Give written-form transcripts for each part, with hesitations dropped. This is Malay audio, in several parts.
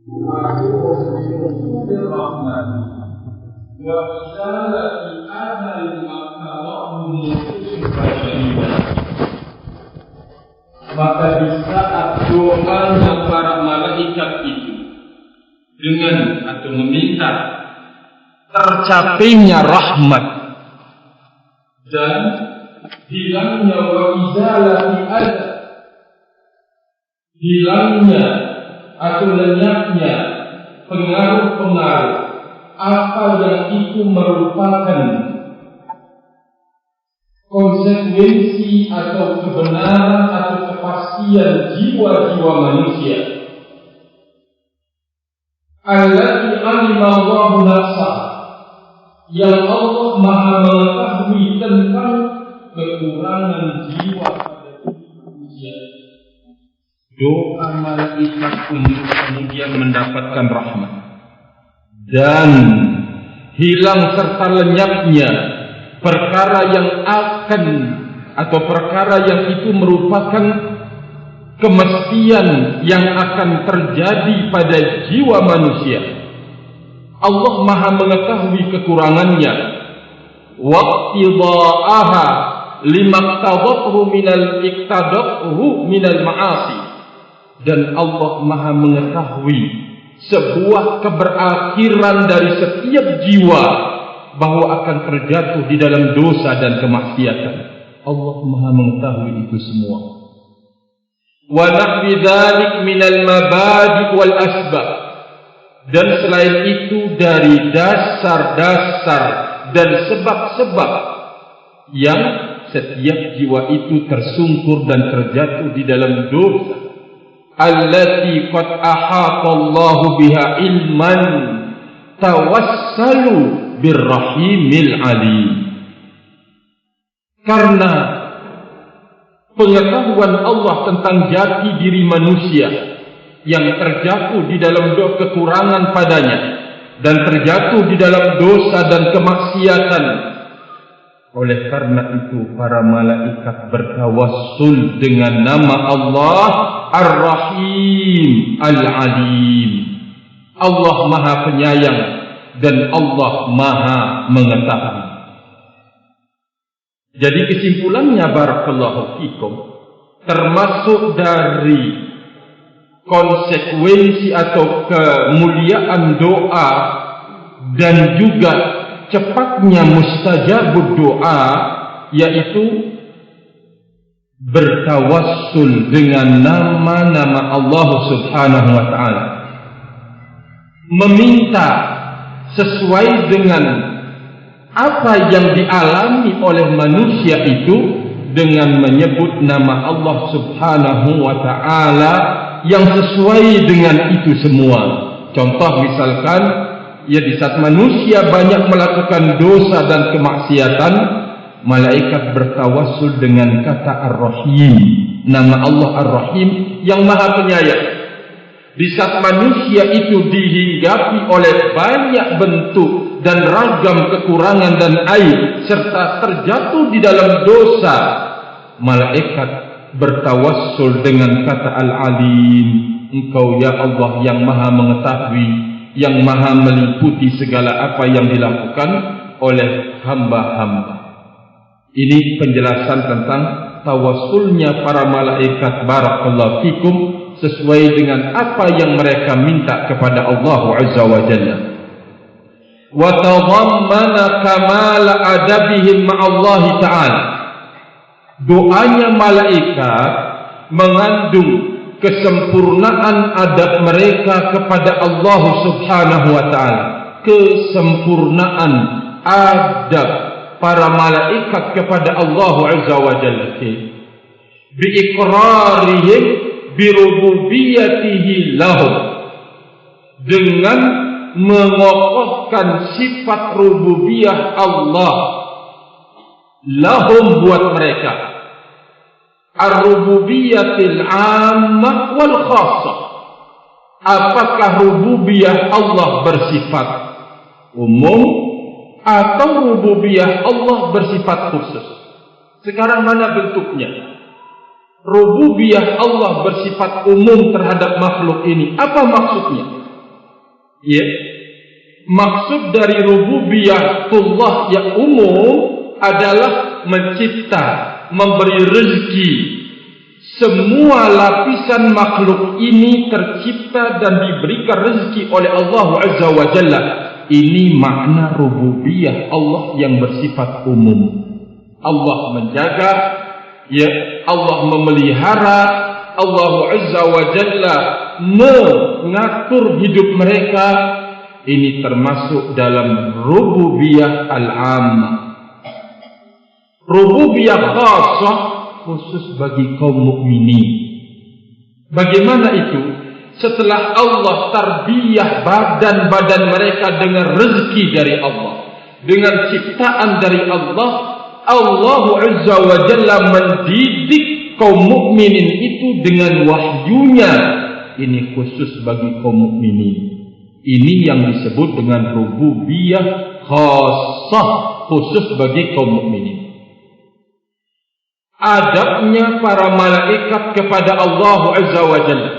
Rahman wa izalati adal maktawahu maka di saat doanya para malaikat itu dengan atau meminta tercapainya rahmat dan hilangnya wa izalati adal, hilangnya atau lenyapnya pengaruh-pengaruh apa yang itu merupakan konsekuensi atau kebenaran atau kepastian jiwa-jiwa manusia. Allati alima Allahu nafsah, yang Allah Maha mengetahui tentang kekurangan jiwa pada manusia. Doa malaikat untuk kemudian mendapatkan rahmat dan hilang serta lenyapnya perkara yang akan atau perkara yang itu merupakan kemestian yang akan terjadi pada jiwa manusia. Allah Maha mengetahui kekurangannya. Waqtidaaha limaktadhathu minal ma'asi, dan Allah Maha mengetahui sebuah keberakhiran dari setiap jiwa bahwa akan terjatuh di dalam dosa dan kemaksiatan. Allah Maha mengetahui itu semua. Wa nahwi dzalik minal mabadi' wal asbab, dan selain itu dari dasar-dasar dan sebab-sebab yang setiap jiwa itu tersungkur dan terjatuh di dalam dosa. Allati qad ahata Allahu biha ilman tawassalu birrahimil alim. Karena pengetahuan Allah tentang jati diri manusia yang terjatuh di dalam kekurangan padanya dan terjatuh di dalam dosa dan kemaksiatan, oleh karena itu para malaikat bertawassul dengan nama Allah Ar-Rahim Al-Alim. Allah Maha Penyayang dan Allah Maha Mengetahui. Jadi kesimpulannya, barakallahu fikum, termasuk dari konsekuensi atau kemuliaan doa dan juga cepatnya mustajabud doa, yaitu bertawassul dengan nama-nama Allah Subhanahu wa ta'ala, meminta sesuai dengan apa yang dialami oleh manusia itu dengan menyebut nama Allah Subhanahu wa ta'ala yang sesuai dengan itu semua. Contoh misalkan, ya di saat manusia banyak melakukan dosa dan kemaksiatan, malaikat bertawassul dengan kata Ar-Rahim, nama Allah Ar-Rahim yang Maha Penyayang. Di saat manusia itu dihinggapi oleh banyak bentuk dan ragam kekurangan dan aib serta terjatuh di dalam dosa, malaikat bertawassul dengan kata Al-Alim. Engkau ya Allah yang Maha mengetahui, yang Maha meliputi segala apa yang dilakukan oleh hamba-hamba. Ini penjelasan tentang tawassulnya para malaikat, barakallahu fikum, sesuai dengan apa yang mereka minta kepada Allah Azza wa Jalla. Wa tadhammana kamal adabihim ma'allahi ta'ala. Doanya malaikat mengandung kesempurnaan adab mereka kepada Allah Subhanahu wa ta'ala. Kesempurnaan adab para malaikat kepada Allah Azza wa Jalla, bi iqrarihim bi rububiyyatihi lahum, dengan mengokohkan sifat rububiyah Allah lahum buat mereka, ar-rububiyyatil ammah wal khassah. Apakah rububiyah Allah bersifat umum atau rububiyah Allah bersifat khusus? Sekarang mana bentuknya? Rububiyah Allah bersifat umum terhadap makhluk ini, apa maksudnya? Ya, maksud dari rububiyatullah yang umum adalah mencipta, memberi rezeki. Semua lapisan makhluk ini tercipta dan diberikan rezeki oleh Allah Azza wa Jalla. Ini makna rububiyah Allah yang bersifat umum. Allah menjaga, ya, Allah memelihara, Allah Azza wa Jalla mengatur hidup mereka. Ini termasuk dalam rububiyah al-ammah. Rububiyah khassah, khusus bagi kaum mukminin. Bagaimana itu? Setelah Allah tarbiyah badan-badan mereka dengan rezeki dari Allah, dengan ciptaan dari Allah, Allah Azza wa Jalla mendidik kaum mukminin itu dengan wahyunya. Ini khusus bagi kaum mukminin. Ini yang disebut dengan rububiyah khassah, khusus bagi kaum mukminin. Adabnya para malaikat kepada Allah Azza wa Jalla,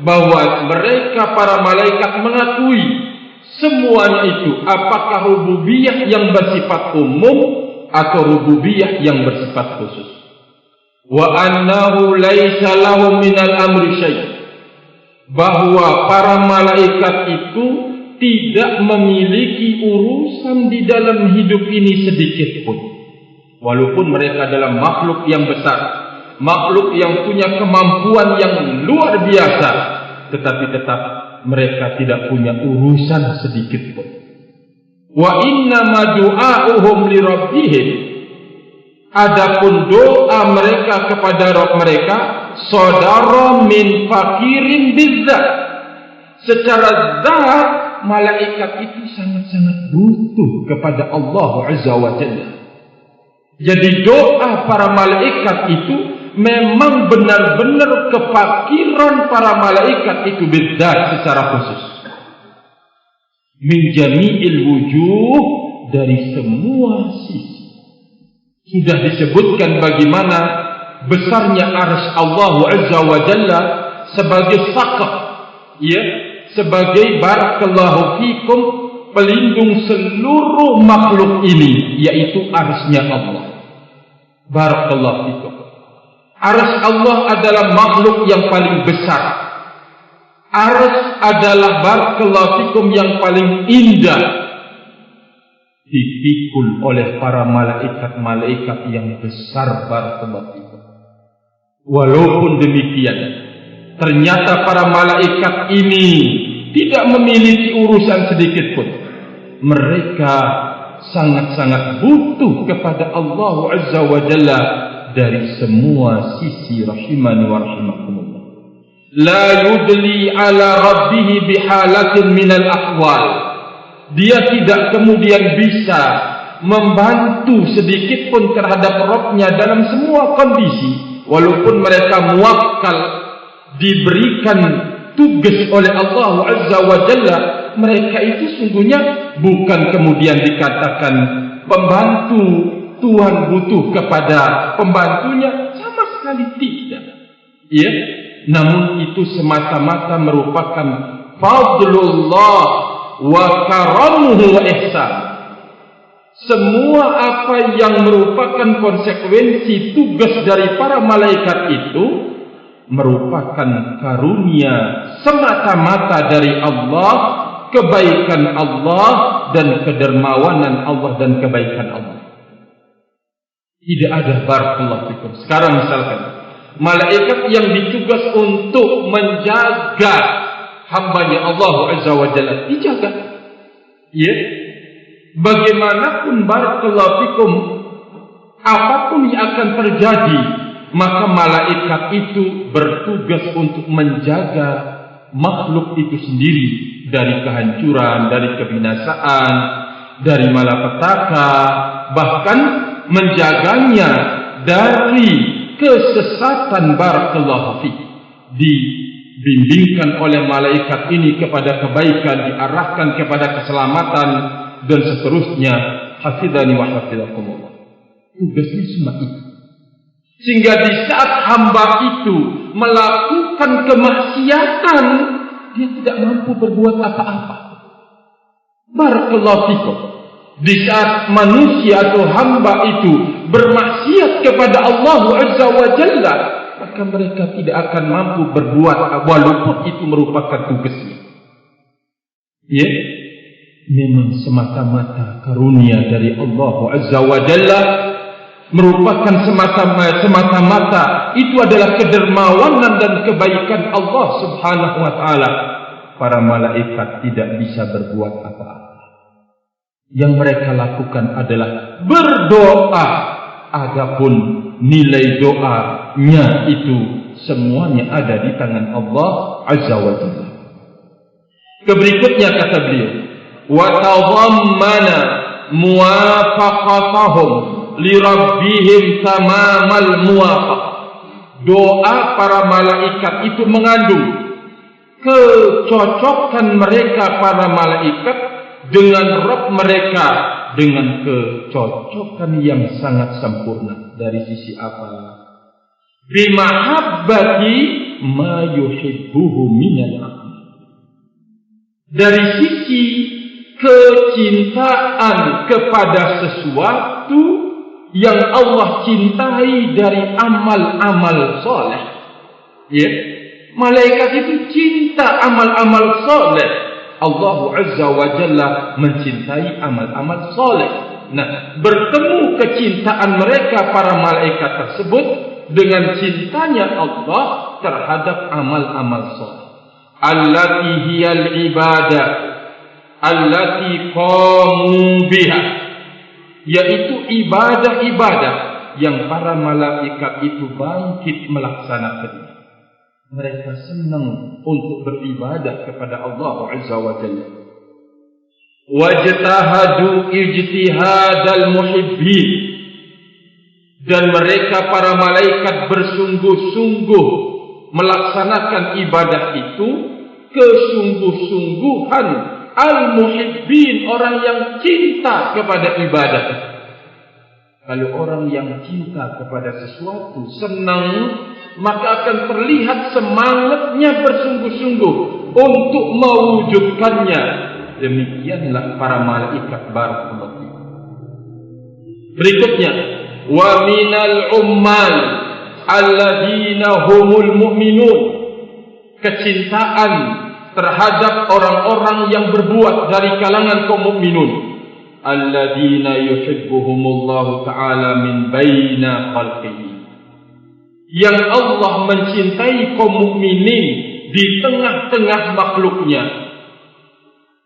bahwa mereka para malaikat mengakui semuanya itu, apakah rububiyah yang bersifat umum atau rububiyah yang bersifat khusus. Wa annahu laisa lahum minal amri syai', bahwa para malaikat itu tidak memiliki urusan di dalam hidup ini sedikit pun. Walaupun mereka adalah makhluk yang besar, makhluk yang punya kemampuan yang luar biasa, tetapi tetap mereka tidak punya urusan sedikit pun. Wa inna ma du'a'uhum li rabbihim, adapun doa mereka kepada Rabb mereka, sadara min fakirin bizzat, secara zat malaikat itu sangat-sangat butuh kepada Allah Azza wa Jalla. Jadi doa para malaikat itu memang benar-benar kefakiran para malaikat itu bizzat secara khusus. Min jami'il wujuh, dari semua sisi. Sudah disebutkan bagaimana besarnya arsy Allah Azza wa Jalla sebagai saqaf, ya, sebagai barakallahu fikum, pelindung seluruh makhluk ini, yaitu arsy-Nya Allah. Barakallahu fikum. Arsy Allah adalah makhluk yang paling besar. Arsy adalah barakallahu fikum yang paling indah, dipikul oleh para malaikat-malaikat yang besar, barakallahu fikum. Walaupun demikian, ternyata para malaikat ini tidak memiliki urusan sedikit pun. Mereka sangat-sangat butuh kepada Allah Azza wa Jalla dari semua sisi, rahimani wa rahimakumullah. La yudli ala rabbih bihalatin minal ahwal. Dia tidak kemudian bisa membantu sedikit pun terhadap Rabb-Nya dalam semua kondisi, walaupun mereka muwakkal, diberikan tugas oleh Allah Azza wa Jalla. Mereka itu sungguhnya bukan kemudian dikatakan pembantu, Tuhan butuh kepada pembantunya, sama sekali tidak. Ya, namun itu semata-mata merupakan fadlullah wa karamuhu wa ihsan. Semua apa yang merupakan konsekuensi tugas dari para malaikat itu merupakan karunia semata-mata dari Allah, kebaikan Allah dan kedermawanan Allah dan kebaikan Allah. Tidak ada barakallahu fikum. Sekarang misalkan malaikat yang ditugas untuk menjaga hambanya Allah Azza wa Jalla, dijaga. Ya, bagaimanapun barakallahu fikum, apapun yang akan terjadi, maka malaikat itu bertugas untuk menjaga makhluk itu sendiri dari kehancuran, dari kebinasaan, dari malapetaka, bahkan menjaganya dari kesesatan, barakallahu fi. Dibimbingkan oleh malaikat ini kepada kebaikan, diarahkan kepada keselamatan dan seterusnya. Hafidhani wa hafizakumullah. Tugasnya cuma itu. Sehingga di saat hamba itu melakukan kemaksiatan, dia tidak mampu berbuat apa-apa. Barakallahu fikum. Di saat manusia atau hamba itu bermaksiat kepada Allah Azza wa Jalla, maka mereka tidak akan mampu berbuat walaupun itu merupakan tugasnya. Ya, memang semata-mata karunia dari Allah Azza wa Jalla, merupakan semata-mata itu adalah kedermawanan dan kebaikan Allah Subhanahu wa taala. Para malaikat tidak bisa berbuat apa-apa. Yang mereka lakukan adalah berdoa. Adapun nilai doanya itu semuanya ada di tangan Allah Azza wa Jalla. Keberikutnya kata beliau, wa tadhammana muwafaqatahum li rabbihim tamamal muwafaqah. Doa para malaikat itu mengandung kecocokan mereka para malaikat dengan Rabb mereka, dengan kecocokan yang sangat sempurna. Dari sisi apa? Bimahabbati ma yuhibbuhu minal amal. Dari sisi kecintaan kepada sesuatu yang Allah cintai dari amal-amal soleh. Ya, malaikat itu cinta amal-amal soleh. Allah Azza wa Jalla mencintai amal-amal soleh. Nah, bertemu kecintaan mereka para malaikat tersebut dengan cintanya Allah terhadap amal-amal soleh. Allati hiyal ibadah allati qamu biha, yaitu ibadah-ibadah yang para malaikat itu bangkit melaksanakannya. Mereka senang untuk beribadah kepada Allah Azza wa Jalla. Wajtahadu ijtihadal muhibbin, dan mereka para malaikat bersungguh-sungguh melaksanakan ibadah itu kesungguh-sungguhan al-muhibbin, orang yang cinta kepada ibadah. Kalau orang yang cinta kepada sesuatu senang, maka akan terlihat semangatnya bersungguh-sungguh untuk mewujudkannya. Demikianlah para malaikat barakallahu fikum. Berikutnya, wa minal ummal alladzina humul mu'minun, kecintaan terhadap orang-orang yang berbuat dari kalangan kaum mukminun, alladzina yuhibbuhumullahu ta'ala min baina khalqihi, yang Allah mencintai kaum mukminin di tengah-tengah makhluknya.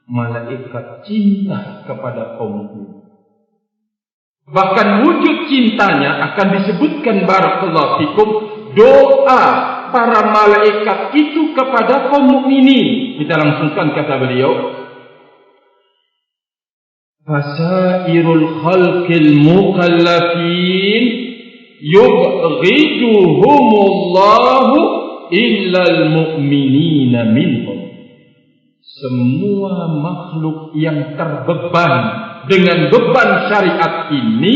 Malaikat cinta kepada kaum mukmin. Bahkan wujud cintanya akan disebutkan barakallahu fikum doa para malaikat itu kepada kaum mukminin. Kita langsungkan kata beliau, fasairul khalqil mukallafin yubghiduhumullahu illal mu'minina minhum. Semua makhluk yang terbeban dengan beban syariat ini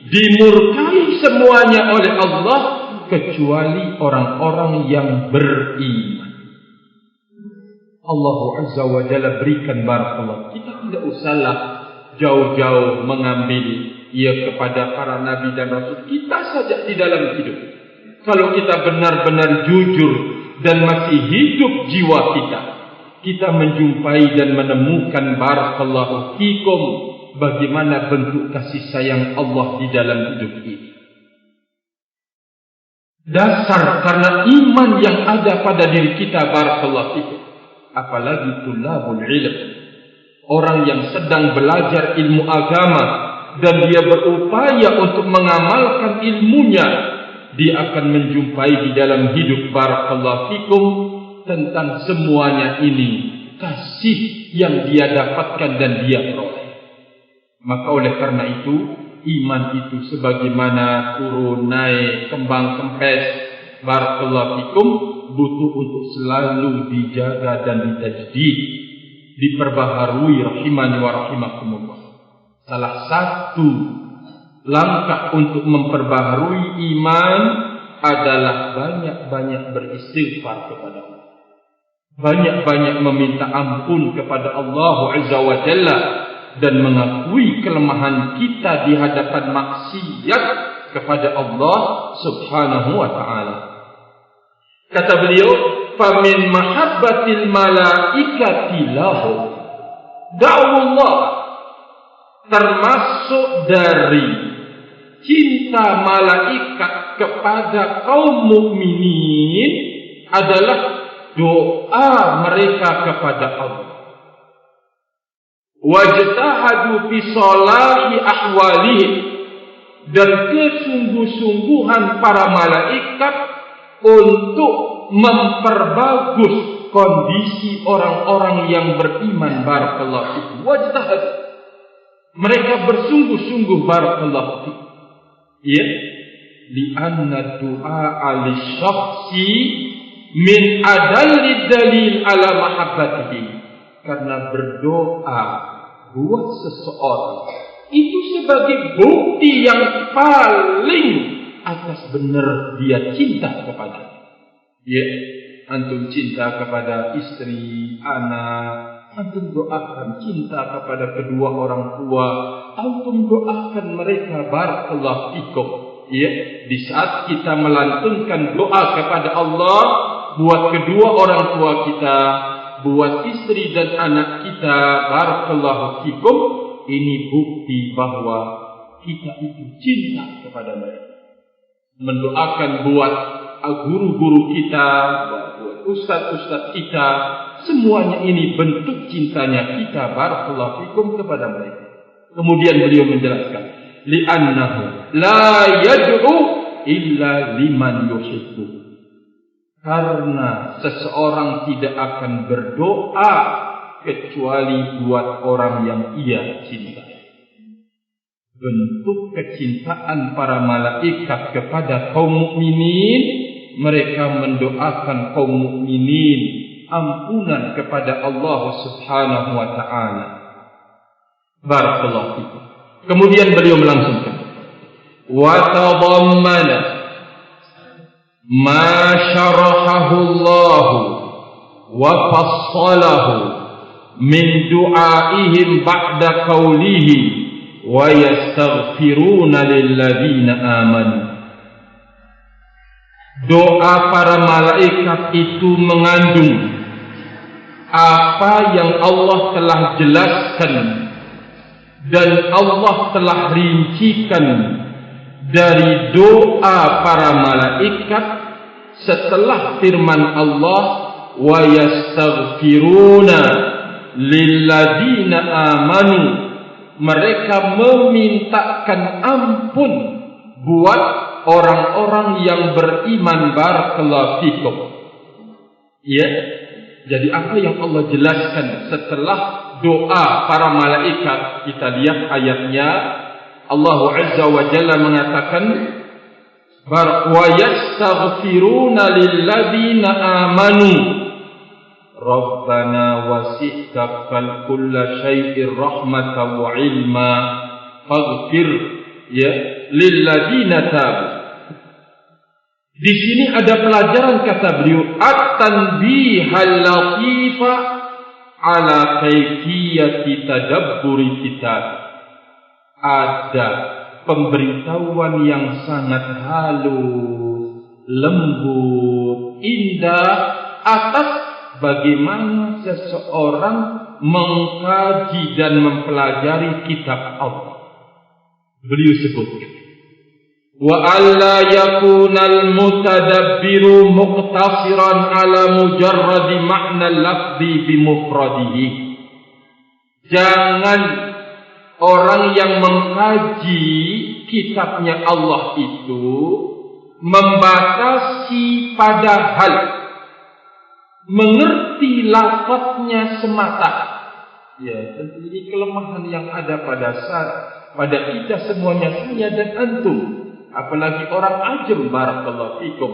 dimurkai semuanya oleh Allah kecuali orang-orang yang beriman. Allah Azza wa Jalla berikan barakallah. Kita tidak usahlah jauh-jauh mengambil kepada para nabi dan rasul. Kita saja di dalam hidup, kalau kita benar-benar jujur dan masih hidup jiwa kita menjumpai dan menemukan barakallahu fikum bagaimana bentuk kasih sayang Allah di dalam hidup kita. Dasar karena iman yang ada pada diri kita barakallahu fikum. Apalagi tulabul ilm, orang yang sedang belajar ilmu agama dan dia berupaya untuk mengamalkan ilmunya, dia akan menjumpai di dalam hidup barakallahu fikum tentang semuanya ini kasih yang dia dapatkan dan dia peroleh. Maka oleh karena itu iman itu sebagaimana turun naik kembang kempes barakallahu fikum butuh untuk selalu dijaga dan ditajdid, diperbaharui rahimani wa rahimakumullah. Salah satu langkah untuk memperbaharui iman adalah banyak-banyak beristighfar kepada Allah. banyak-banyak meminta ampun kepada Allah Azza wa Jalla dan mengakui kelemahan kita di hadapan maksiat kepada Allah Subhanahu wa ta'ala. Kata beliau, famin mahabbatil malaikati lahu da'wullah, termasuk dari cinta malaikat kepada kaum mukminin adalah doa mereka kepada Allah. Wajtahadu fi salahi ahwalihim, dan kesungguh-sungguhan para malaikat untuk memperbagus kondisi orang-orang yang beriman. Barakallahu fikum. Wajtahad, mereka bersungguh-sungguh. Barakallahu fikum. Ya, li'anna du'a li-syakhsi min adalli dalil ala mahabbatihi, karena berdoa buat seseorang itu sebagai bukti yang paling atas benar dia cinta kepada. Ya, antum cinta kepada istri, anak, antum doakan cinta kepada kedua orang tua, antum doakan mereka. Barakallahu fikum. Ya, di saat kita melantunkan doa kepada Allah buat kedua orang tua kita, buat istri dan anak kita, barakallahu fikum, ini bukti bahwa kita itu cinta kepada mereka. Mendoakan buat guru-guru kita, buat ustaz-ustaz kita, semuanya ini bentuk cintanya kita, barakallahu fikum, kepada mereka. Kemudian beliau menjelaskan, li'annahu la yad'u illa liman yuhibbu, karena seseorang tidak akan berdoa kecuali buat orang yang ia cintai. Bentuk kecintaan para malaikat kepada kaum mukminin, mereka mendoakan kaum mukminin ampunan kepada Allah Subhanahu wa ta'ala. Barakallahu fikum. Kemudian beliau melangsungkan, wa tadammana ma syarahahu Allah wa fassalahu min du'aihim ba'da qawlihi wa yastaghfiruna lilladzina amanu. Doa para malaikat itu mengandung apa yang Allah telah jelaskan dan Allah telah rincikan dari doa para malaikat setelah firman Allah, wa yastaghfiruna lilladzina amanu, mereka memintakan ampun buat orang-orang yang beriman. Barakallahu fikum. Ya, jadi apa yang Allah jelaskan setelah doa para malaikat, kita lihat ayatnya. Allah Azza wa Jalla mengatakan, wa yastaghfiruna lilladzina amanu Rabbana wasi'ta kulla syai'ir rahmatan wa ilma faghfir ya lilladzina tabu. Di sini ada pelajaran, kata beliau, at-tanbihal latifa ala kaifiyati tadabburi kitab. Ada pemberitahuan yang sangat halus, lembut, indah atas bagaimana seseorang mengkaji dan mempelajari kitab Allah. Beliau sebutkan, wa alla yakunal mutadabbiru muqtasiran ala mujarradi ma'na lafzi bimufradihi. Jangan orang yang mengkaji kitabnya Allah itu membatasi pada hal mengerti lafaznya semata. Ya, tentu ini kelemahan yang ada pada kita semuanya, saya dan antum. Apalagi orang ajam, barakallahu fikum,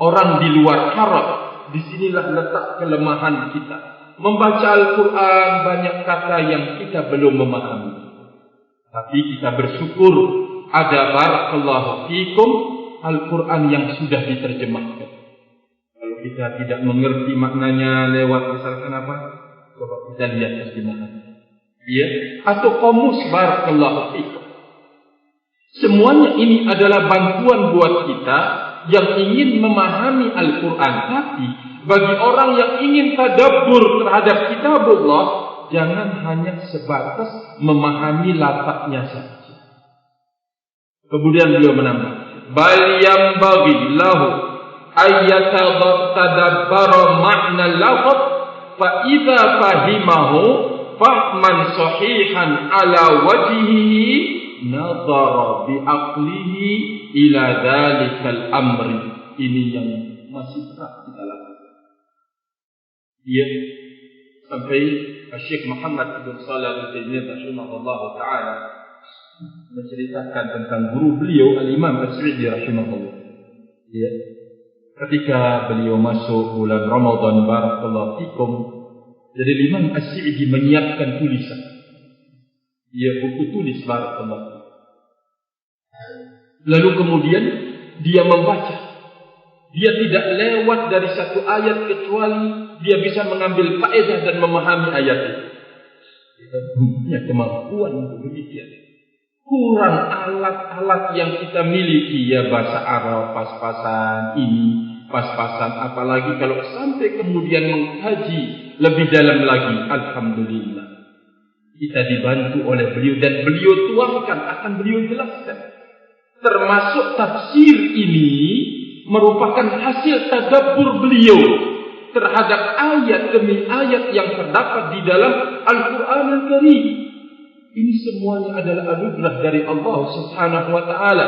orang di luar Arab. Disinilah letak kelemahan kita. Membaca Al-Quran, banyak kata yang kita belum memahami. Tapi kita bersyukur ada, barakallahu fikum, Al-Quran yang sudah diterjemahkan. Kalau kita tidak mengerti maknanya lewat misalkan apa? Coba kita lihat terjemahan. Ya, atau komus barakallahu fikum. Semuanya ini adalah bantuan buat kita yang ingin memahami Al-Quran. Tapi bagi orang yang ingin tadabbur terhadap kitabullah, jangan hanya sebatas memahami lafaznya saja. Kemudian beliau menambah, bal yanbaghi lahu ayyatadabbara ma'na lafaz fa idza fahimahu fahman sahihan ala wajhihi nadhara bi aqlihi ila dzalikal amri. Ini yang masih berat kita lakukan. Ya, sampai Syekh Muhammad bin Shalih Al-Utsaimin rahimahullah taala menceritakan tentang guru beliau Al-Imam As-Sa'di rahimahullah. Ya, ketika beliau masuk bulan Ramadan barakallahu fikum, jadi Imam As-Sa'di menyiapkan tulisan. Ya, buku tulis barakallahu. Lalu kemudian dia membaca. Dia tidak lewat dari satu ayat kecuali dia bisa mengambil faedah dan memahami ayat itu. Kita punya kemampuan untuk demikian. Kurang alat-alat yang kita miliki, ya bahasa Arab, pas-pasan ini, pas-pasan, apalagi kalau sampai kemudian mengkaji lebih dalam lagi. Alhamdulillah, kita dibantu oleh beliau dan beliau tuangkan, akan beliau jelaskan. Termasuk tafsir ini merupakan hasil tadabbur beliau terhadap ayat demi ayat yang terdapat di dalam Al-Quran Al-Karim. Ini semuanya adalah anugerah dari Allah Subhanahu wa taala,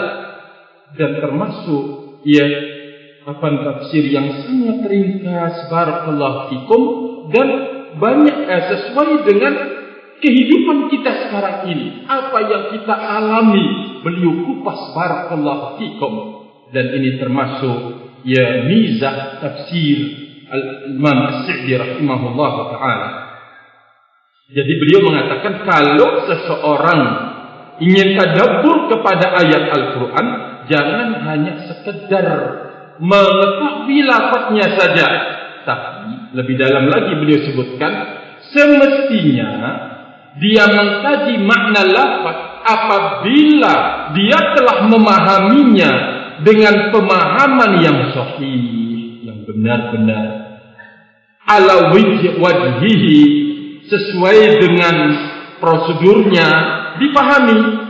dan termasuk ya tafsir yang sangat ringkas barakallahu fikum dan banyak sesuai dengan kehidupan kita sekarang ini. Apa yang kita alami beliau kupas barakallahu fikum, dan ini termasuk ya mizah tafsir Al-Imam As-Sa'di rahimahullah taala. Jadi beliau mengatakan kalau seseorang ingin tadabbur kepada ayat Al-Quran, jangan hanya sekedar mengetahui lafaznya saja, tapi lebih dalam lagi beliau sebutkan semestinya dia mengkaji makna lafaz apabila dia telah memahaminya dengan pemahaman yang sahih, yang benar-benar ala wajhihi, sesuai dengan prosedurnya dipahami.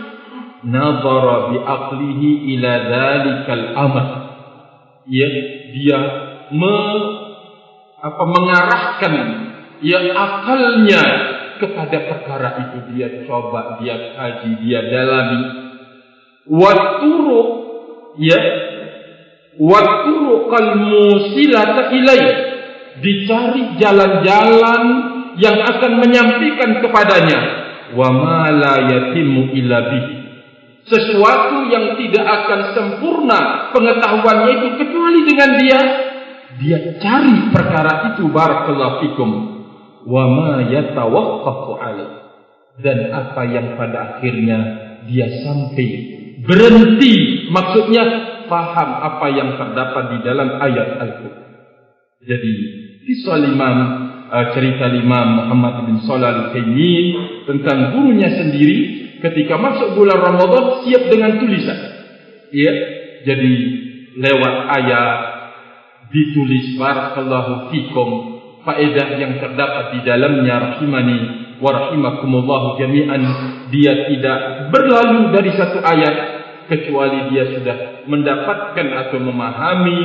Nadhara bi aqlihi ila dzalikal amr. Ya, dia mengarahkan ya akalnya kepada perkara itu, dia coba, dia kaji, dia dalami. Wa turuq ya wa turuqal musilata ilai, dicari jalan-jalan yang akan menyampaikan kepadanya. Wa ma la yatimu illa bihi, sesuatu yang tidak akan sempurna pengetahuannya itu kecuali dengan dia cari perkara itu barakallahu fikum. Wa ma yatawaqqafu alaih, dan apa yang pada akhirnya dia sampai berhenti, maksudnya paham apa yang terdapat di dalam ayat Al-Quran. Jadi kisah cerita Imam Muhammad bin Shalih Al-Utsaimin tentang gurunya sendiri ketika masuk bulan Ramadan siap dengan tulisan. Ya, jadi lewat ayat ditulis barakallahu fikum, faedah yang terdapat di dalamnya rahimani wa rahimakumullah jami'an. Dia tidak berlalu dari satu ayat kecuali dia sudah mendapatkan atau memahami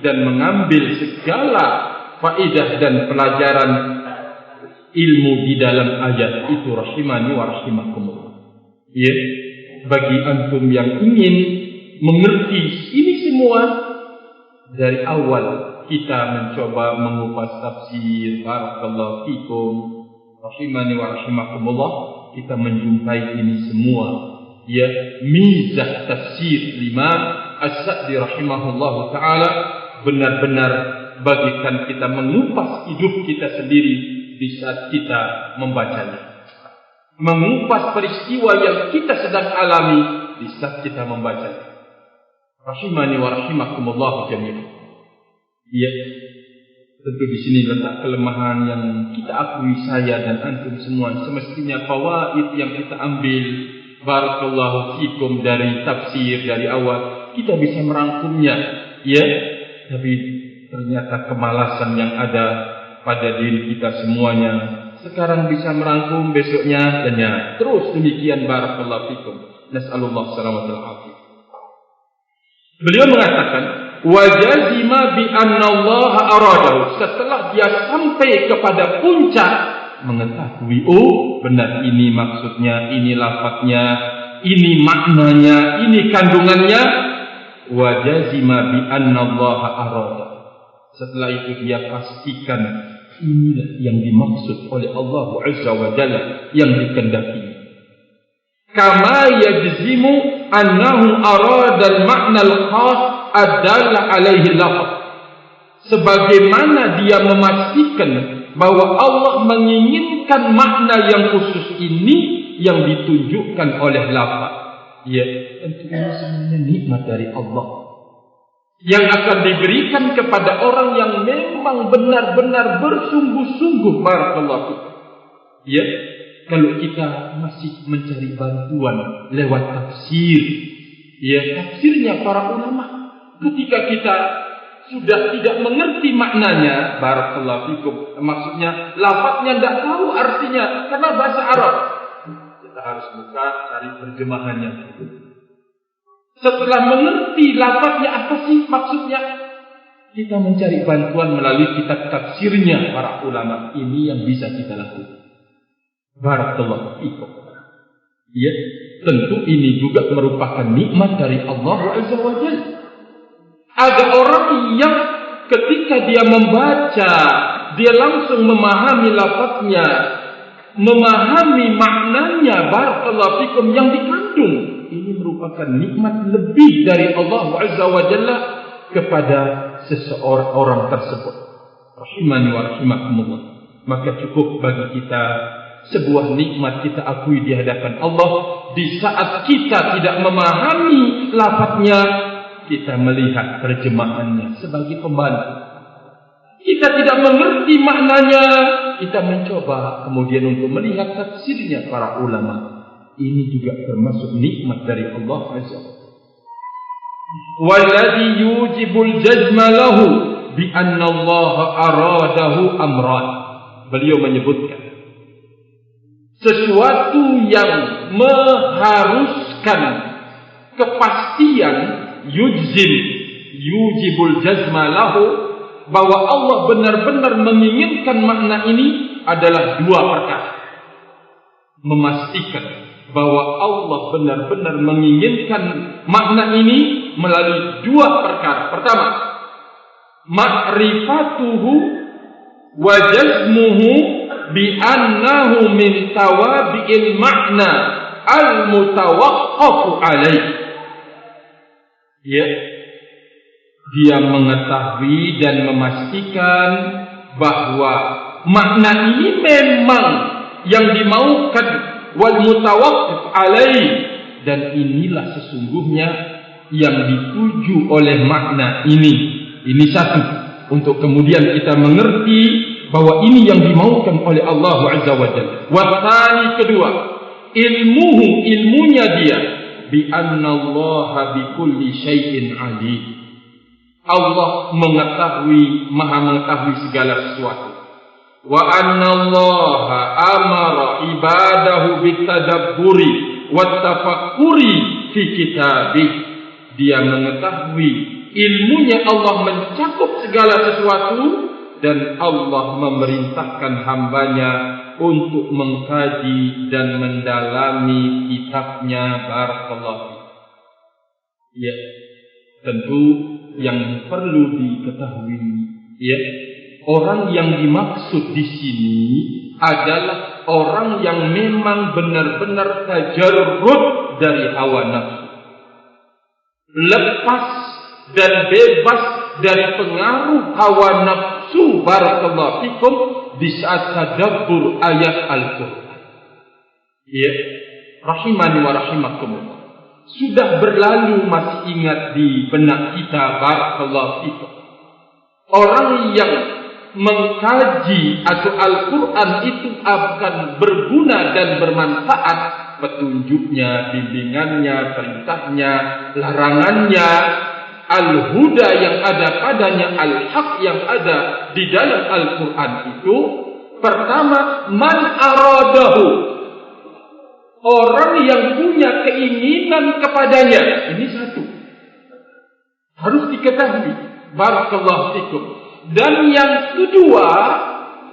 dan mengambil segala faedah dan pelajaran ilmu di dalam ayat itu rahimani wa rahimakumullah. Ya, bagi antum yang ingin mengerti ini semua dari awal, kita mencoba mengupas tafsir barakallahu fikum rahimani wa rahimakumullah, kita menjumpai ini semua. Ya, mizah tafsir Imam As-Sa'di rahimahullahu taala benar-benar bagikan kita mengupas hidup kita sendiri di saat kita membacanya, mengupas peristiwa yang kita sedang alami di saat kita membacanya. Rahimani wa rahimakumullah jami'an. Ya, Tentu di sini letak kelemahan yang kita akui, saya dan antum semua. Semestinya fawaid yang kita ambil, barakallahu fikum, dari tafsir dari awal, kita bisa merangkumnya, ya. Tapi ternyata kemalasan yang ada pada diri kita semuanya. Sekarang bisa merangkum, besoknya lenyap. Terus demikian, barakallahu fikum. Nas'alullah salamatul afiyah. Beliau mengatakan, wajazima bi annallaha aradahu. Setelah dia sampai kepada puncak, mengetahui, oh benar, ini maksudnya, ini lafadznya, ini maknanya, ini kandungannya. Wajazima bi annallaha aradahu. Setelah itu dia pastikan inilah yang dimaksud oleh Allah Azza wa Jalla, yang dikehendaki. Kama yajzimu annahu arada al-ma'na al-khas adalla alaihi lafaz. Sebagaimana dia memastikan bahwa Allah menginginkan makna yang khusus ini yang ditunjukkan oleh lafaz. Ya, tentu ini semuanya nikmat dari Allah yang akan diberikan kepada orang yang memang benar-benar bersungguh-sungguh, barakallahu fikum. Ya, kalau kita masih mencari bantuan lewat tafsir, ya, tafsirnya para ulama, ketika kita sudah tidak mengerti maknanya, barakallahu fikum, maksudnya lafadznya tidak tahu artinya karena bahasa Arab, kita harus buka cari terjemahannya. Setelah mengerti lafadznya apa sih maksudnya, kita mencari bantuan melalui kitab tafsirnya para ulama. Ini yang bisa kita lakukan. Barakallahu fikum. Ya, tentu ini juga merupakan nikmat dari Allah Azza wa Jalla. Ada orang yang ketika dia membaca, dia langsung memahami lafadznya, memahami maknanya, barakallahu fikum, yang dikandung. Ini merupakan nikmat lebih dari Allah Azza wa Jalla kepada seseorang tersebut. Rahimani wa rahimakumullah. Maka cukup bagi kita sebuah nikmat kita akui di hadapan Allah. Di saat kita tidak memahami lafadznya, kita melihat terjemahannya sebagai pembantu. Kita tidak mengerti maknanya, kita mencoba kemudian untuk melihat tafsirnya para ulama. Ini juga termasuk nikmat dari Allah Azza wa Jalla. Walladhi yujibul jazma lahu bi anna Allah aradahu amran. Beliau menyebutkan sesuatu yang mengharuskan kepastian, yujibul jazma lahu, bahwa Allah benar-benar menginginkan makna ini adalah dua perkara. Memastikan bahwa Allah benar-benar menginginkan makna ini melalui dua perkara. Pertama, ma'rifatuhu wa jazmuhu bi annahu min tawabi'il makna al-mutawaqqafu alaih. Ya, dia mengetahui dan memastikan bahwa makna ini memang yang dimaukan, wal mutawaqqif alaih, dan inilah sesungguhnya yang dituju oleh makna ini. Ini satu, untuk kemudian kita mengerti bahwa ini yang dimaukan oleh Allah Azza wa Jalla. Wasani, kedua, ilmunya dia, bi annallaha bi kulli syai'in alim. Allah mengetahui, maha mengetahui segala sesuatu. Wa annallaha amara ibadahu bitadabburi wattafakkuri fi kitabih. Dia mengetahui, ilmunya Allah mencakup segala sesuatu, dan Allah memerintahkan hambanya untuk mengkaji dan mendalami kitabnya. Barakallahu. Ya, tentu yang perlu diketahui, ya, orang yang dimaksud di sini adalah orang yang memang benar-benar tajarrud dari hawa nafsu, lepas dan bebas dari pengaruh hawa nafsu, barakallahu fikum, di saat tadabbur ayat Al-Quran. Ya, rahimani wa rahimakumullah. Sudah berlalu, masih ingat di benak kita, barakallahu fikum, orang yang mengkaji atau Al-Quran itu akan berguna dan bermanfaat, petunjuknya, bimbingannya, perintahnya, larangannya, al-huda yang ada padanya, al-haq yang ada di dalam Al-Quran itu, pertama, man aradahu, orang yang punya keinginan kepadanya. Ini satu, harus diketahui. Barakallahu fikum. Dan yang kedua,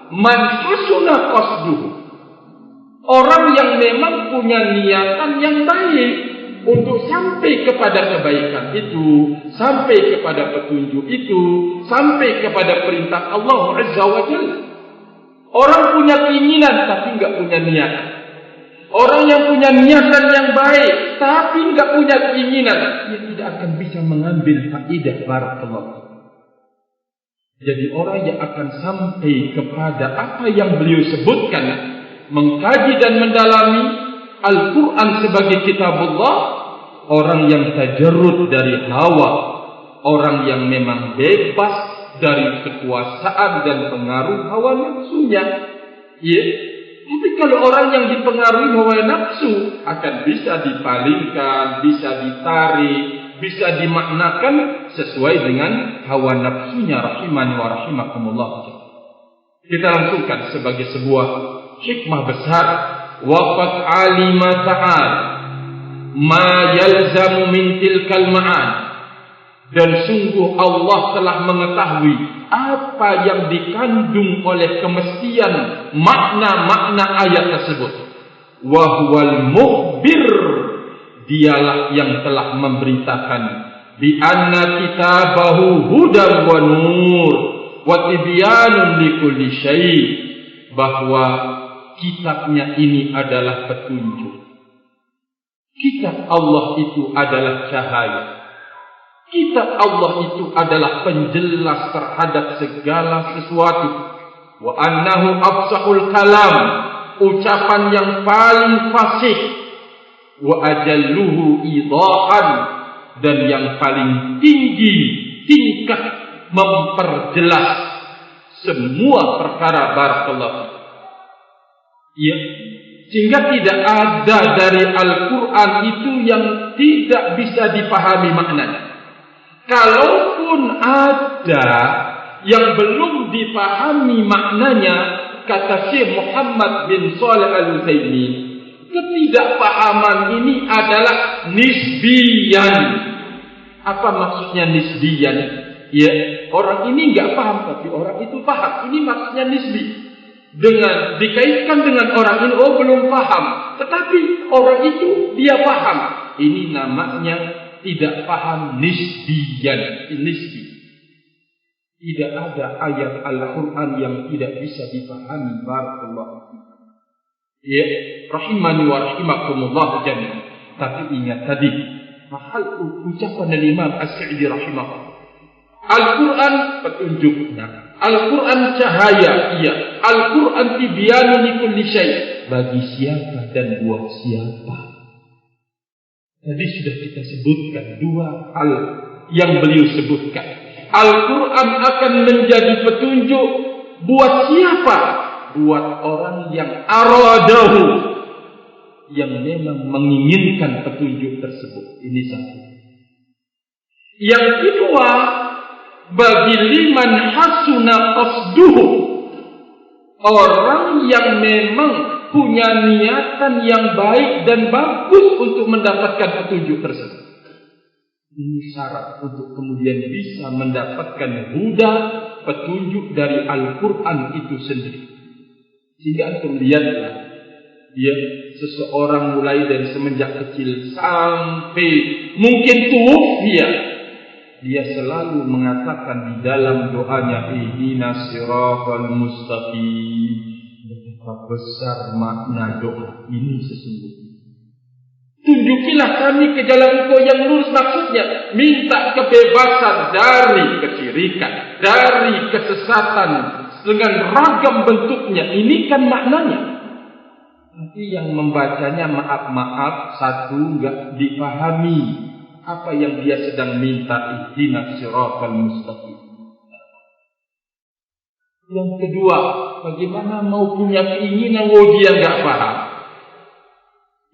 man hasuna qasduhu, orang yang memang punya niatan yang baik untuk sampai kepada kebaikan itu, sampai kepada petunjuk itu, sampai kepada perintah Allah Azza wa Jalla. Orang punya keinginan tapi enggak punya niat. Orang yang punya niatan yang baik tapi enggak punya keinginan, dia tidak akan bisa mengambil faedah. Barakallahu. Jadi orang yang akan sampai kepada apa yang beliau sebutkan, mengkaji dan mendalami Al-Quran sebagai kitabullah, orang yang tajarrud dari hawa, orang yang memang bebas dari kekuasaan dan pengaruh hawa nafsunya. Ya. Tapi kalau orang yang dipengaruhi hawa nafsu akan bisa dipalingkan, bisa ditarik, bisa dimaknakan sesuai dengan hawa nafsunya. Rahimani wa rahimakumullah. Kita langsungkan sebagai sebuah hikmah besar. Waqad alima ta'ala ma yalzamu min tilkal ma'an. Dan sungguh Allah telah mengetahui apa yang dikandung oleh kemestian makna-makna ayat tersebut. Wa huwal mukhbir, dialah yang telah memberitakan bi anna kitabahu hudan wa nur wa tibyanun likulli syai', bahwa kitabnya ini adalah petunjuk. Kitab Allah itu adalah cahaya. Kitab Allah itu adalah penjelas terhadap segala sesuatu. Wa annahu afsahul kalam, ucapan yang paling fasih. Wa ajalluhu idahan, dan yang paling tinggi tingkat memperjelas semua perkara. Barakallahu. Ya, sehingga tidak ada dari Al-Quran itu yang tidak bisa dipahami maknanya. Kalaupun ada yang belum dipahami maknanya, kata Syekh Muhammad bin Shalih Al-Utsaimin, ketidakpahaman ini adalah nisbiyan. Apa maksudnya nisbiyan? Ya, orang ini enggak paham tapi orang itu paham. Ini maksudnya nisbi. Dengan dikaitkan dengan orang ini, oh belum paham, tetapi orang itu dia paham. Ini namanya tidak paham nisbiyan. Nisbi. Tidak ada ayat Al-Quran yang tidak bisa dipahami. Barakallahu. Ya, rahimani wa rahimakumullah jami'an. Tapi ingat tadi, mahal ucapan Imam As-Sa'di rahimahullah. Al-Quran petunjuknya, Al-Quran cahaya, iya. Al-Quran tibyanu likulli syai', bagi siapa dan buat siapa. Tadi sudah kita sebutkan dua hal yang beliau sebutkan. Al-Quran akan menjadi petunjuk buat siapa? Buat orang yang aradahu, yang memang menginginkan petunjuk tersebut. Ini satu. Yang kedua, bagi liman hasuna qasduhu, orang yang memang punya niatan yang baik dan bagus untuk mendapatkan petunjuk tersebut. Ini syarat untuk kemudian bisa mendapatkan huda, petunjuk dari Al-Quran itu sendiri. Sehingga antum lihatlah, dia seseorang mulai dari semenjak kecil sampai mungkin tua, dia selalu mengatakan di dalam doanya, ihdinas siratal mustaqim. Betapa besar makna doa ini sesungguhnya. Tunjukilah kami ke jalan Engkau yang lurus, maksudnya minta kebebasan dari kesyirikan, dari kesesatan dengan ragam bentuknya. Ini kan maknanya. Tapi yang membacanya maaf-maaf, satu enggak dipahami apa yang dia sedang minta, ihdinas siratal mustaqim. Yang kedua, bagaimana mau punya keinginan dia enggak paham?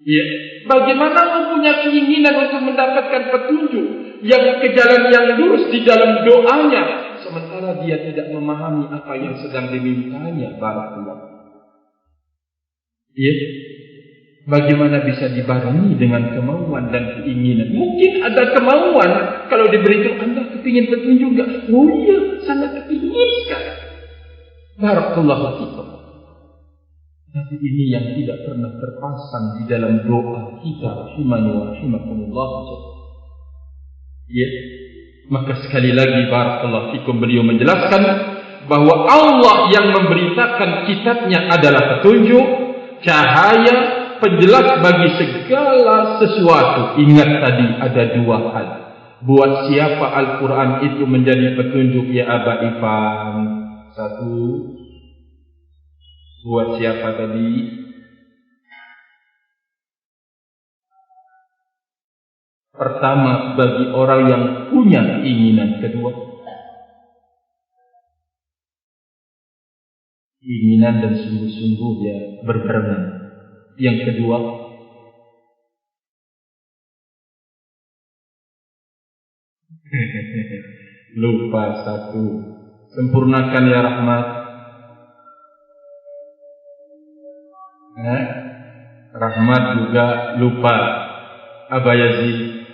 Ya, bagaimana mau punya keinginan untuk mendapatkan petunjuk yang ke jalan yang lurus di dalam doanya, sementara dia tidak memahami apa yang sedang dimintanya. Barakallahu. Ya, bagaimana bisa dibarengi dengan kemauan dan keinginan? Mungkin ada kemauan, kalau diberitahu Anda kepingin petunjuk enggak? Oh iya, sangat kepingin sekali. Barakallahu fikum. Tapi ini yang tidak pernah terpasang di dalam doa kita, rahimani wa rahimakumullah. Ya, maka sekali lagi barakallahu fikum, beliau menjelaskan bahwa Allah yang memberitakan kitabnya adalah petunjuk, cahaya, penjelas bagi segala sesuatu. Ingat tadi ada dua hal. Buat siapa Al-Quran itu menjadi petunjuk, ya Aba Ifan? Satu. Buat siapa tadi? Pertama, bagi orang yang punya keinginan. Kedua, keinginan dan sungguh-sungguh dia berbarengan. Yang kedua, lupa satu. Sempurnakan ya Rahmat. Rahmat juga lupa. Aba Yazid,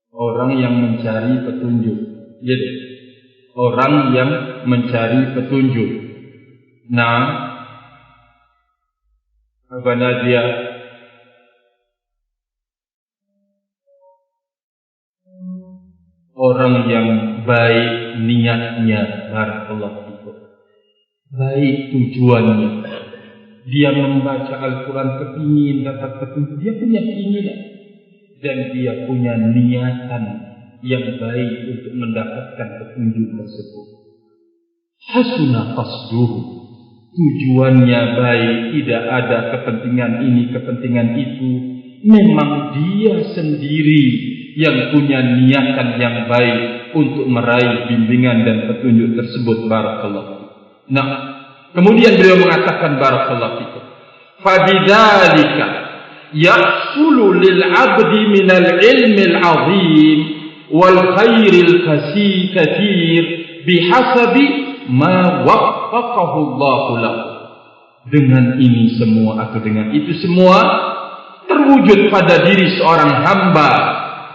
orang yang mencari petunjuk. Jadi, orang yang mencari petunjuk. Nah, Aba Nadia, orang yang baik niatnya, barakallahu fikum, baik tujuannya. Dia membaca Al-Quran kepingin dapat petunjuk, dia punya keinginan dan dia punya niatan yang baik untuk mendapatkan petunjuk tersebut. Hasuna qasduhu, tujuannya baik, tidak ada kepentingan ini, kepentingan itu. Memang dia sendiri yang punya niatan yang baik untuk meraih bimbingan dan petunjuk tersebut. Barakallahu. Nah, kemudian beliau mengatakan barakallahu fikum, fabidzalika yahsulu lil 'abdi minal ilmil 'azim wal khairil katsir bihasabi ma waffaqahu Allah lahu. Dengan ini semua atau dengan itu semua terwujud pada diri seorang hamba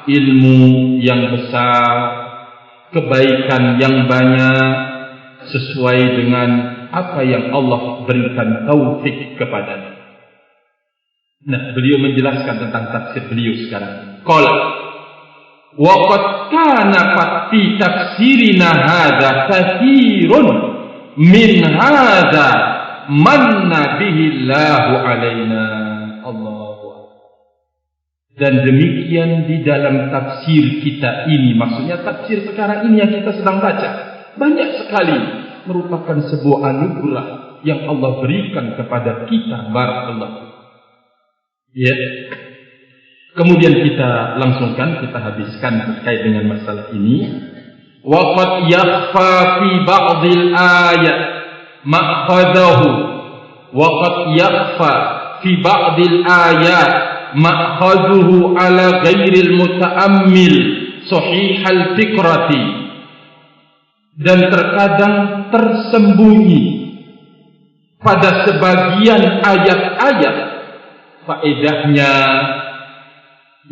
ilmu yang besar, kebaikan yang banyak, sesuai dengan apa yang Allah berikan taufik kepadanya. Nah, beliau menjelaskan tentang tafsir beliau sekarang. Qala wa qad kana fi tafsirina hadza katsirun min hadza manna bihi Allahu alaina. Allahu akbar. Dan demikian di dalam tafsir kita ini, maksudnya tafsir sekarang ini yang kita sedang baca, banyak sekali merupakan sebuah anugerah yang Allah berikan kepada kita. Barakallahu. Ya. Kemudian kita langsungkan, kita habiskan terkait dengan masalah ini. Wa qad yakhfa fi ba'dil ayat ma'khadahu wa qad yakhfa fi ba'dil ayat ma'khaduhu ala ghairil muta'ammil sahihal fikrati. Dan terkadang tersembunyi pada sebagian ayat-ayat faedahnya,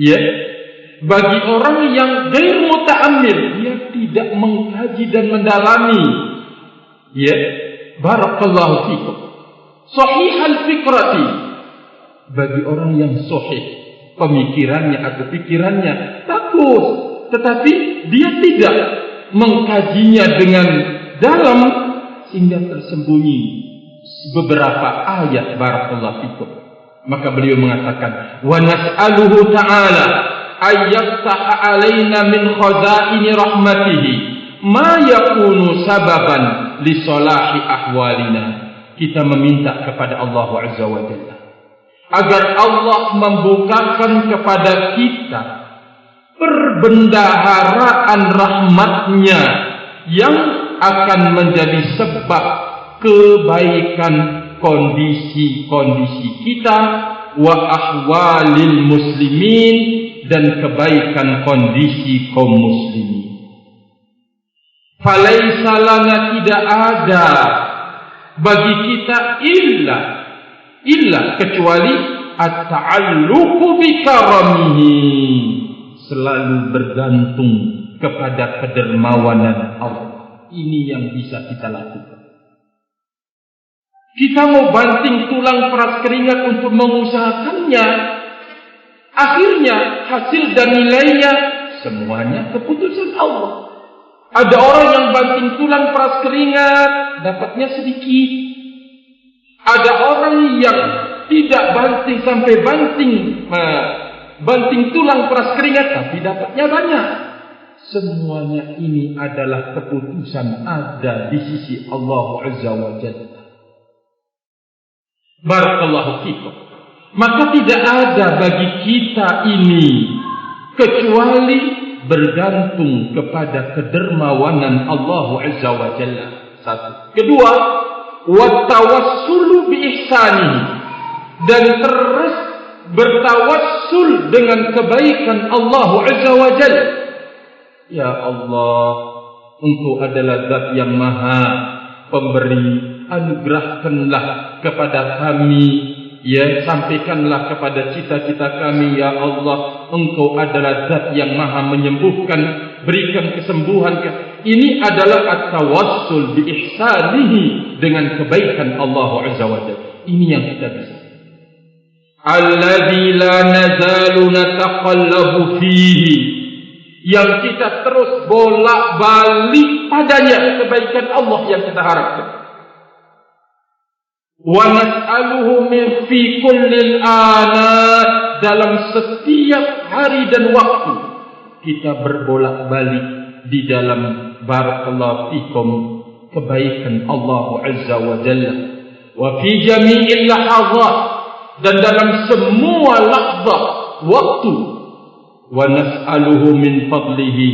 ya, bagi orang yang ghair muta'ammil, dia tidak mengkaji dan mendalami, ya, barakallahu fikum, sahihal fikrati, bagi orang yang sahih pemikirannya atau pikirannya bagus, tetapi dia tidak mengkajinya dengan dalam sehingga tersembunyi beberapa ayat. Barakallahu fikum. Maka beliau mengatakan, wa nas'aluhu ta'ala ayyaftaha alaina min khazaini rahmatihi ma yakunu sababan li salahi ahwalina. Kita meminta kepada Allah Azza wa Jalla agar Allah membukakan kepada kita perbendaharaan rahmatnya yang akan menjadi sebab kebaikan kondisi-kondisi kita, wa ahwalil muslimin, dan kebaikan kondisi kaum muslimin. Falaisa lana, tidak ada bagi kita illa kecuali at-ta'alluqu bi karamihi, selalu bergantung kepada kedermawanan Allah. Ini yang bisa kita lakukan. Kita mau banting tulang peras keringat untuk mengusahakannya, akhirnya hasil dan nilainya semuanya keputusan Allah. Ada orang yang banting tulang peras keringat, dapatnya sedikit. Ada orang yang tidak banting sampai banting tulang peras keringat, tapi dapatnya banyak. Semuanya ini adalah keputusan ada di sisi Allah Azza wa Jalla. Barakallahu fikum. Maka tidak ada bagi kita ini kecuali bergantung kepada kedermawanan Allah Azza wa Jalla. Satu. Kedua, wattawassulu bi ihsanihi, dan terus bertawassul dengan kebaikan Allah Azza wa Jalla. Ya Allah, Engkau adalah Zat yang Maha Pemberi, anugerahkanlah kepada kami, ya, sampaikanlah kepada cita-cita kami, ya Allah, Engkau adalah Zat yang Maha menyembuhkan, berikan kesembuhan. Ini adalah at-tawassul bi ihsanihi, dengan kebaikan Allah Azza wa Jalla. Ini yang kita bisa. Alladzi la nazalu nataqallabu fihi, yang kita terus bolak-balik padanya kebaikan Allah yang kita harapkan. Wa nas'aluhu min fi kullil anat, dalam setiap hari dan waktu kita berbolak-balik di dalam barakallahu fikum kebaikan Allah Azza wa Jalla. Wa fi jami'il lahazat, dan dalam semua lahzah waktu. Wa nas'aluhu min fadlihi,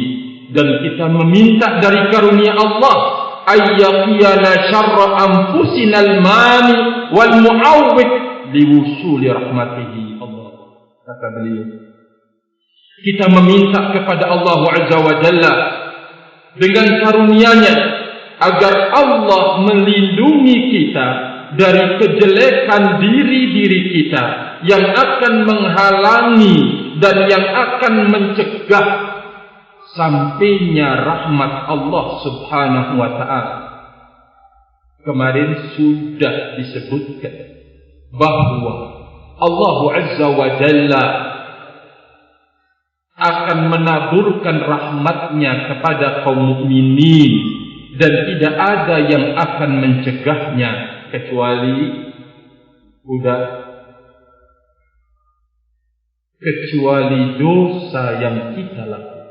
dan kita meminta dari karunia Allah, ayyaqiyana syarra anfusina al-mani wal mu'awwid liwusuli rahmatihi. Allah kata beliau, kita meminta kepada Allah Azza wa Jalla dengan karunia-Nya agar Allah melindungi kita dari kejelekan diri-diri kita yang akan menghalangi dan yang akan mencegah sampainya rahmat Allah Subhanahu wa ta'ala. Kemarin sudah disebutkan bahwa Allah Azza wa Jalla akan menaburkan rahmatnya kepada kaum mukminin, dan tidak ada yang akan mencegahnya kecuali dosa yang kita lakukan.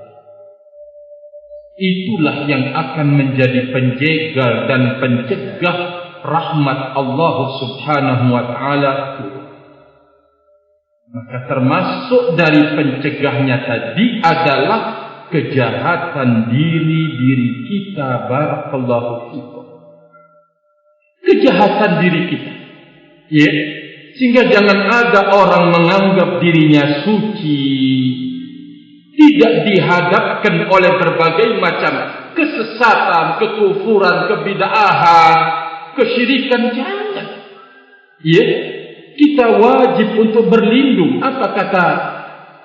Itulah yang akan menjadi penjegal dan pencegah rahmat Allah Subhanahu wa ta'ala. Maka termasuk dari pencegahnya tadi adalah kejahatan diri kita. Barakallahu fikum. Kejahatan diri kita, ya, sehingga jangan ada orang menganggap dirinya suci, tidak dihadapkan oleh berbagai macam kesesatan, kekufuran, kebid'ahan, kesyirikan. Jangan, ya, kita wajib untuk berlindung. Apa kata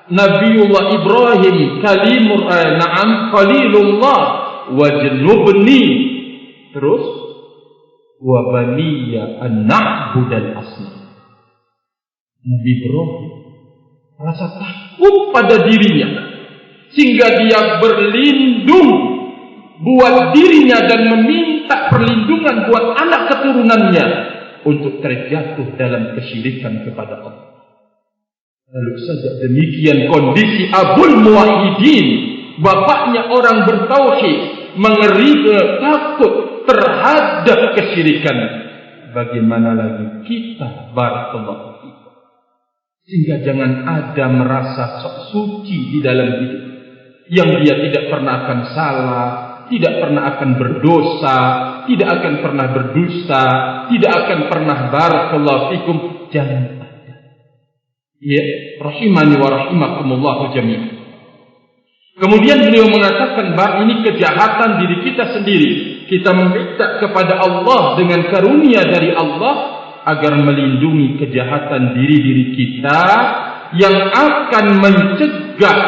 Nabiullah Ibrahim, Khalilullah, wajnubni, terus wa baniya an na'budal asnam. Nabi Ibrahim rasa takut pada dirinya, sehingga dia berlindung buat dirinya dan meminta perlindungan buat anak keturunannya untuk terjatuh dalam kesyirikan kepada Allah. Lalu saja demikian kondisi Abul Muwahhidin, bapaknya orang bertauhid, takut terhadap kesyirikan. Bagaimana lagi kita, barakallahu fikum. Sehingga jangan ada merasa sok suci di dalam hidup, yang dia tidak pernah akan salah, tidak pernah akan berdosa, tidak akan pernah berdusta, tidak akan pernah barakallahu fikum, jangan ada. Ya, rahimani wa rahimakumullah jami'an. Kemudian beliau mengatakan bahwa ini kejahatan diri kita sendiri. Kita meminta kepada Allah dengan karunia dari Allah agar melindungi kejahatan diri-diri kita yang akan mencegah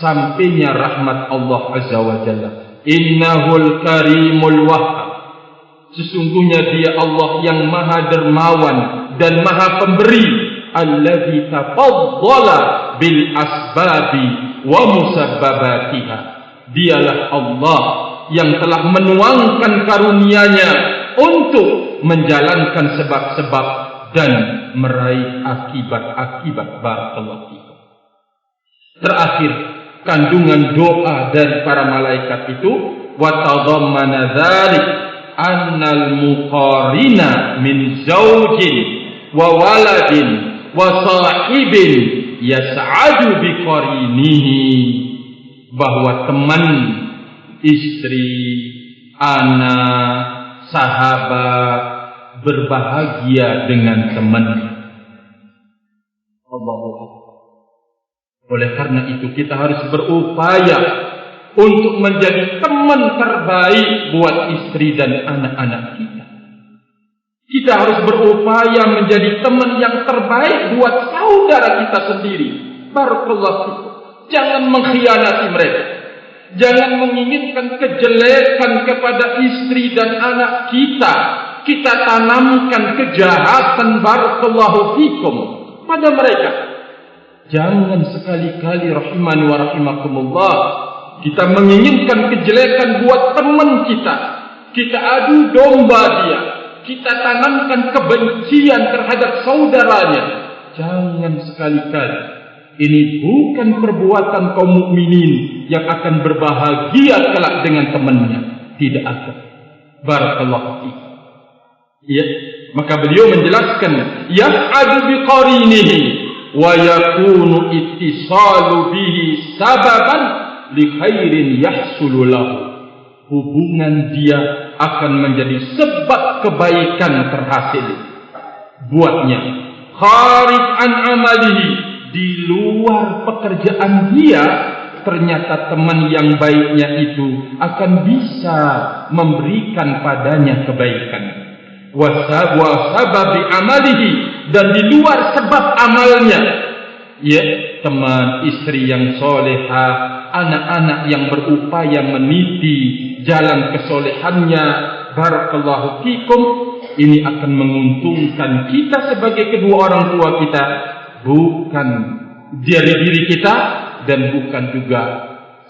sampainya rahmat Allah Azza wa Jalla. Innahul karimul wahhab. Sesungguhnya dia Allah yang maha dermawan dan maha pemberi. Alladzi tafaddala bil asbabi wa musabbabatiha. Dialah Allah yang telah menuangkan karunia-Nya untuk menjalankan sebab-sebab dan meraih akibat-akibat. Barakallahu fikum. Terakhir, kandungan doa dari para malaikat itu wa tadammana dzalik annal muqarina min zaujin wa waladin wa sahibin yas'adu bi qarinihi, bahwa teman, istri, anak, sahabat berbahagia dengan temannya. Allahu Akbar. Oleh karena itu kita harus berupaya untuk menjadi teman terbaik buat istri dan anak-anak kita. Kita harus berupaya menjadi teman yang terbaik buat saudara kita sendiri. Barakallahu fikum. Jangan mengkhianati mereka. Jangan menginginkan kejelekan kepada istri dan anak kita. Kita tanamkan kejahatan barakallahu fikum pada mereka. Jangan sekali-kali rahimani wa rahimakumullah kita menginginkan kejelekan buat teman kita. Kita adu domba dia. Kita tanamkan kebencian terhadap saudaranya. Jangan sekali-kali. Ini bukan perbuatan kaum mukminin yang akan berbahagia kelak dengan temannya. Tidak akan. Barakallahu fiik. Ya, maka beliau menjelaskan ya'adu biqarinihi wa yakunu ittisalu bihi sababan li khairin yahsulu lahu. Hubungan dia akan menjadi sebab kebaikan terhasil buatnya. Kharij an amalihi, di luar pekerjaan dia, ternyata teman yang baiknya itu akan bisa memberikan padanya kebaikan. Wasababi amalihi, dan di luar sebab amalnya, ya, teman, istri yang solehah, anak-anak yang berupaya meniti jalan kesolehannya, barakallahu fikum, ini akan menguntungkan kita sebagai kedua orang tua kita, bukan dari diri kita dan bukan juga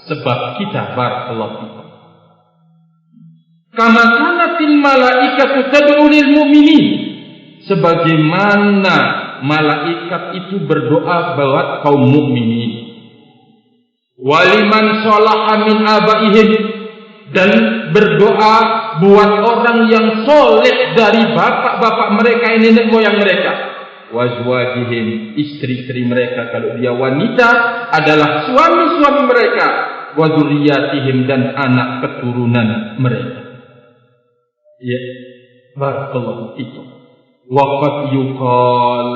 sebab kita, barakallahu fikum. Kama kanatil malaikatu tad'u lil mu'minin, sebagaimana malaikat itu berdoa buat kaum mukminin. Waliman sholaha min abaihim, dan berdoa buat orang yang soleh dari bapak-bapak mereka, nenek moyang mereka. Wazwajihim, istri-istri mereka kalau dia wanita adalah suami-suami mereka. Wadzurriyyatihim, dan anak keturunan mereka. Ya, barakallahu fikum. Waqad yuqal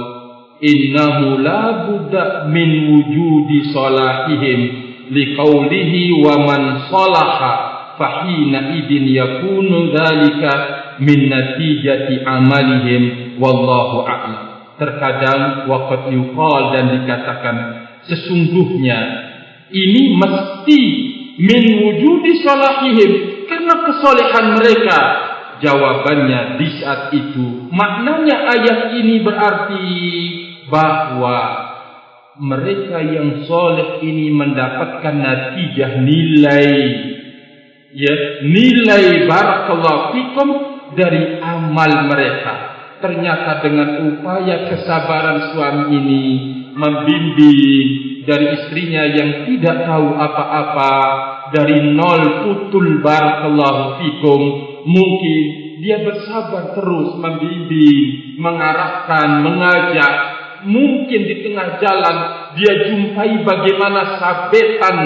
innahu la budda min wujudi salahihim liqaulihi wa man salaha fahina idin yakunu dzalika min natijati amalihim wallahu a'lam. Terkadang waqad yuqal, dan dikatakan sesungguhnya ini mesti min wujudi salahihim, karena kesolehan mereka. Jawabannya di saat itu, maknanya ayat ini berarti bahwa mereka yang soleh ini mendapatkan natijah nilai, ya, nilai barakallahu fikum dari amal mereka. Ternyata dengan upaya kesabaran suami ini membimbing dari istrinya yang tidak tahu apa-apa, dari nol putul barakallahu fikum, mungkin dia bersabar terus membimbing, mengarahkan, mengajak. Mungkin di tengah jalan dia jumpai bagaimana sabetan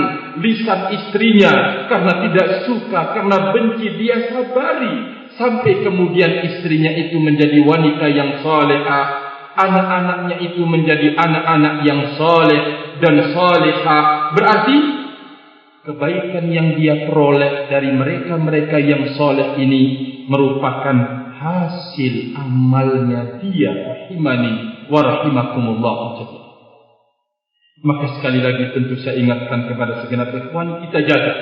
lisan istrinya karena tidak suka, karena benci, dia sabari sampai kemudian istrinya itu menjadi wanita yang salehah, anak-anaknya itu menjadi anak-anak yang saleh dan salehah. Berarti kebaikan yang dia peroleh dari mereka-mereka yang saleh ini merupakan hasil amalnya dia, rahimani wa rahimakumullah. Maka sekali lagi tentu saya ingatkan kepada segenap ikhwan, kita jaga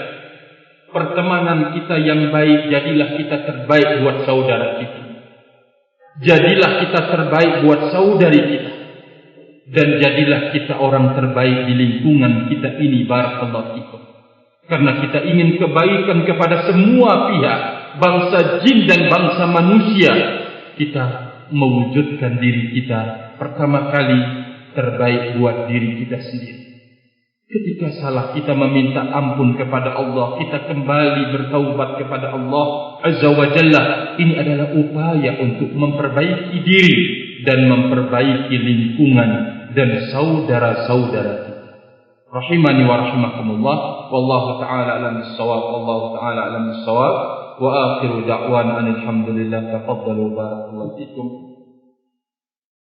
pertemanan kita yang baik. Jadilah kita terbaik buat saudara kita, jadilah kita terbaik buat saudari kita, dan jadilah kita orang terbaik di lingkungan kita ini. Barakallahu fikum. Karena kita ingin kebaikan kepada semua pihak, bangsa jin dan bangsa manusia. Kita mewujudkan diri kita pertama kali terbaik buat diri kita sendiri. Ketika salah, kita meminta ampun kepada Allah, kita kembali bertaubat kepada Allah Azza wa Jalla. Ini adalah upaya untuk memperbaiki diri dan memperbaiki lingkungan dan saudara-saudara kita. Rahimani wa rahimakumullah. Wallahu ta'ala alam bis-shawab. Wallahu ta'ala alam bis-shawab. Wa akhiru da'wana alhamdulillah. Tafaddalu barakallahu fikum.